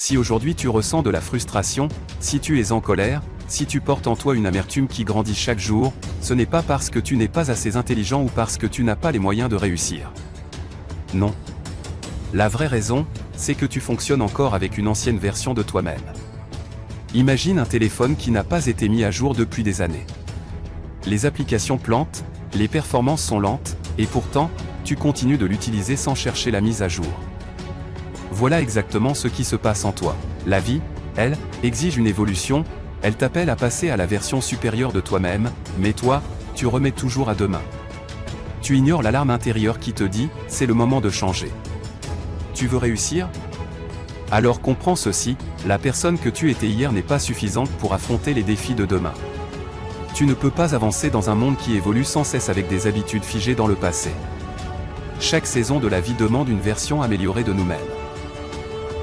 Si aujourd'hui tu ressens de la frustration, si tu es en colère, si tu portes en toi une amertume qui grandit chaque jour, ce n'est pas parce que tu n'es pas assez intelligent ou parce que tu n'as pas les moyens de réussir. Non. La vraie raison, c'est que tu fonctionnes encore avec une ancienne version de toi-même. Imagine un téléphone qui n'a pas été mis à jour depuis des années. Les applications plantent, les performances sont lentes, et pourtant, tu continues de l'utiliser sans chercher la mise à jour. Voilà exactement ce qui se passe en toi. La vie, elle, exige une évolution, elle t'appelle à passer à la version supérieure de toi-même, mais toi, tu remets toujours à demain. Tu ignores l'alarme intérieure qui te dit, c'est le moment de changer. Tu veux réussir? Alors comprends ceci, la personne que tu étais hier n'est pas suffisante pour affronter les défis de demain. Tu ne peux pas avancer dans un monde qui évolue sans cesse avec des habitudes figées dans le passé. Chaque saison de la vie demande une version améliorée de nous-mêmes.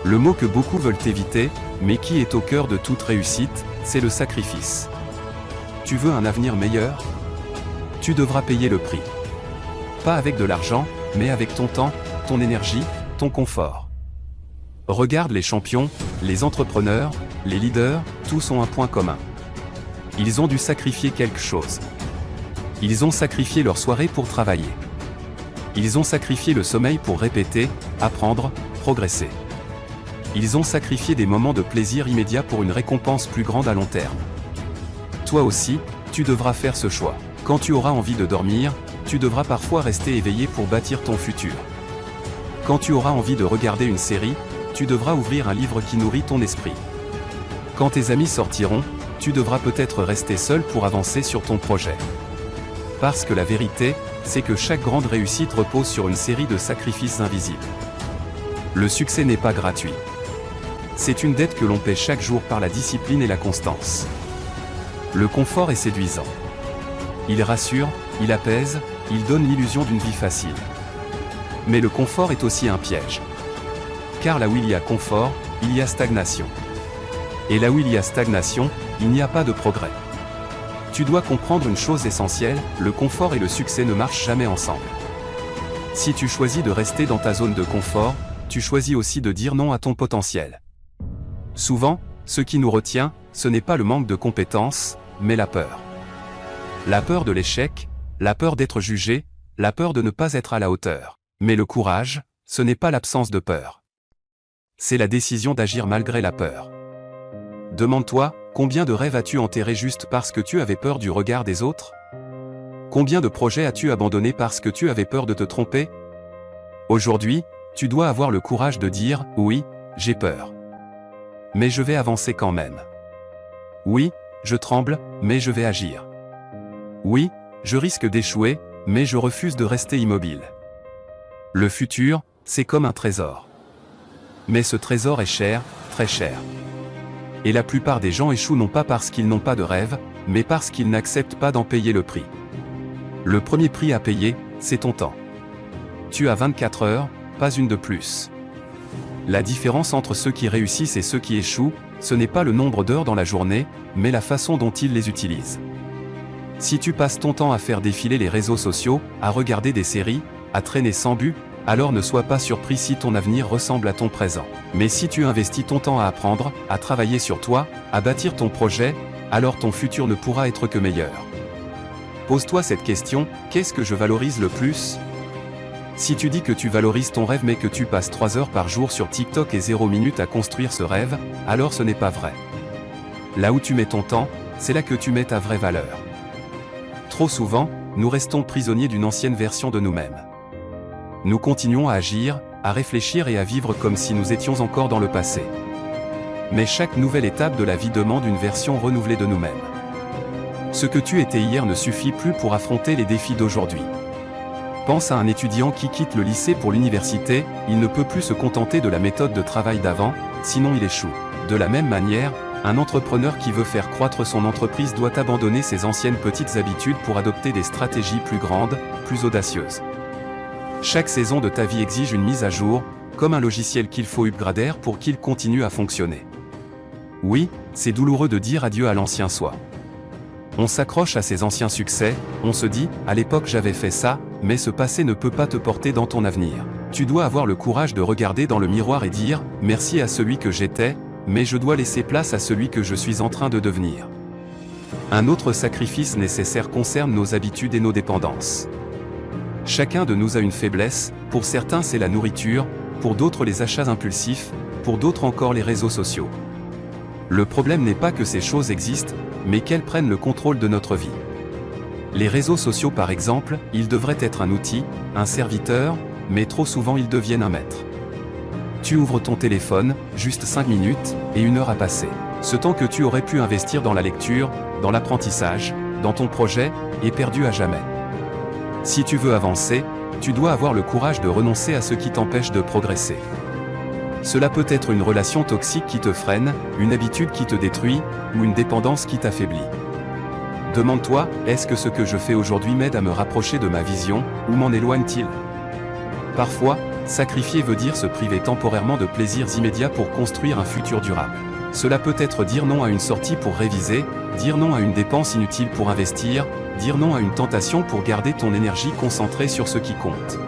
Le mot que beaucoup veulent éviter, mais qui est au cœur de toute réussite, c'est le sacrifice. Tu veux un avenir meilleur? Tu devras payer le prix. Pas avec de l'argent, mais avec ton temps, ton énergie, ton confort. Regarde les champions, les entrepreneurs, les leaders, tous ont un point commun. Ils ont dû sacrifier quelque chose. Ils ont sacrifié leur soirée pour travailler. Ils ont sacrifié le sommeil pour répéter, apprendre, progresser. Ils ont sacrifié des moments de plaisir immédiat pour une récompense plus grande à long terme. Toi aussi, tu devras faire ce choix. Quand tu auras envie de dormir, tu devras parfois rester éveillé pour bâtir ton futur. Quand tu auras envie de regarder une série, tu devras ouvrir un livre qui nourrit ton esprit. Quand tes amis sortiront, tu devras peut-être rester seul pour avancer sur ton projet. Parce que la vérité, c'est que chaque grande réussite repose sur une série de sacrifices invisibles. Le succès n'est pas gratuit. C'est une dette que l'on paie chaque jour par la discipline et la constance. Le confort est séduisant. Il rassure, il apaise, il donne l'illusion d'une vie facile. Mais le confort est aussi un piège. Car là où il y a confort, il y a stagnation. Et là où il y a stagnation, il n'y a pas de progrès. Tu dois comprendre une chose essentielle, le confort et le succès ne marchent jamais ensemble. Si tu choisis de rester dans ta zone de confort, tu choisis aussi de dire non à ton potentiel. Souvent, ce qui nous retient, ce n'est pas le manque de compétences, mais la peur. La peur de l'échec, la peur d'être jugé, la peur de ne pas être à la hauteur. Mais le courage, ce n'est pas l'absence de peur. C'est la décision d'agir malgré la peur. Demande-toi, combien de rêves as-tu enterrés juste parce que tu avais peur du regard des autres? Combien de projets as-tu abandonnés parce que tu avais peur de te tromper? Aujourd'hui, tu dois avoir le courage de dire, oui, j'ai peur. Mais je vais avancer quand même. Oui, je tremble, mais je vais agir. Oui, je risque d'échouer, mais je refuse de rester immobile. Le futur, c'est comme un trésor. Mais ce trésor est cher, très cher. Et la plupart des gens échouent non pas parce qu'ils n'ont pas de rêve, mais parce qu'ils n'acceptent pas d'en payer le prix. Le premier prix à payer, c'est ton temps. Tu as 24 heures, pas une de plus. La différence entre ceux qui réussissent et ceux qui échouent, ce n'est pas le nombre d'heures dans la journée, mais la façon dont ils les utilisent. Si tu passes ton temps à faire défiler les réseaux sociaux, à regarder des séries, à traîner sans but, alors ne sois pas surpris si ton avenir ressemble à ton présent. Mais si tu investis ton temps à apprendre, à travailler sur toi, à bâtir ton projet, alors ton futur ne pourra être que meilleur. Pose-toi cette question, qu'est-ce que je valorise le plus? Si tu dis que tu valorises ton rêve mais que tu passes 3 heures par jour sur TikTok et 0 minutes à construire ce rêve, alors ce n'est pas vrai. Là où tu mets ton temps, c'est là que tu mets ta vraie valeur. Trop souvent, nous restons prisonniers d'une ancienne version de nous-mêmes. Nous continuons à agir, à réfléchir et à vivre comme si nous étions encore dans le passé. Mais chaque nouvelle étape de la vie demande une version renouvelée de nous-mêmes. Ce que tu étais hier ne suffit plus pour affronter les défis d'aujourd'hui. Pense à un étudiant qui quitte le lycée pour l'université, il ne peut plus se contenter de la méthode de travail d'avant, sinon il échoue. De la même manière, un entrepreneur qui veut faire croître son entreprise doit abandonner ses anciennes petites habitudes pour adopter des stratégies plus grandes, plus audacieuses. Chaque saison de ta vie exige une mise à jour, comme un logiciel qu'il faut upgrader pour qu'il continue à fonctionner. Oui, c'est douloureux de dire adieu à l'ancien soi. On s'accroche à ses anciens succès, on se dit, à l'époque j'avais fait ça, mais ce passé ne peut pas te porter dans ton avenir. Tu dois avoir le courage de regarder dans le miroir et dire « Merci à celui que j'étais, mais je dois laisser place à celui que je suis en train de devenir ». Un autre sacrifice nécessaire concerne nos habitudes et nos dépendances. Chacun de nous a une faiblesse, pour certains c'est la nourriture, pour d'autres les achats impulsifs, pour d'autres encore les réseaux sociaux. Le problème n'est pas que ces choses existent, mais qu'elles prennent le contrôle de notre vie. Les réseaux sociaux par exemple, ils devraient être un outil, un serviteur, mais trop souvent ils deviennent un maître. Tu ouvres ton téléphone, juste 5 minutes, et 1 heure a passé. Ce temps que tu aurais pu investir dans la lecture, dans l'apprentissage, dans ton projet, est perdu à jamais. Si tu veux avancer, tu dois avoir le courage de renoncer à ce qui t'empêche de progresser. Cela peut être une relation toxique qui te freine, une habitude qui te détruit, ou une dépendance qui t'affaiblit. Demande-toi, est-ce que ce que je fais aujourd'hui m'aide à me rapprocher de ma vision, ou m'en éloigne-t-il? Parfois, sacrifier veut dire se priver temporairement de plaisirs immédiats pour construire un futur durable. Cela peut être dire non à une sortie pour réviser, dire non à une dépense inutile pour investir, dire non à une tentation pour garder ton énergie concentrée sur ce qui compte.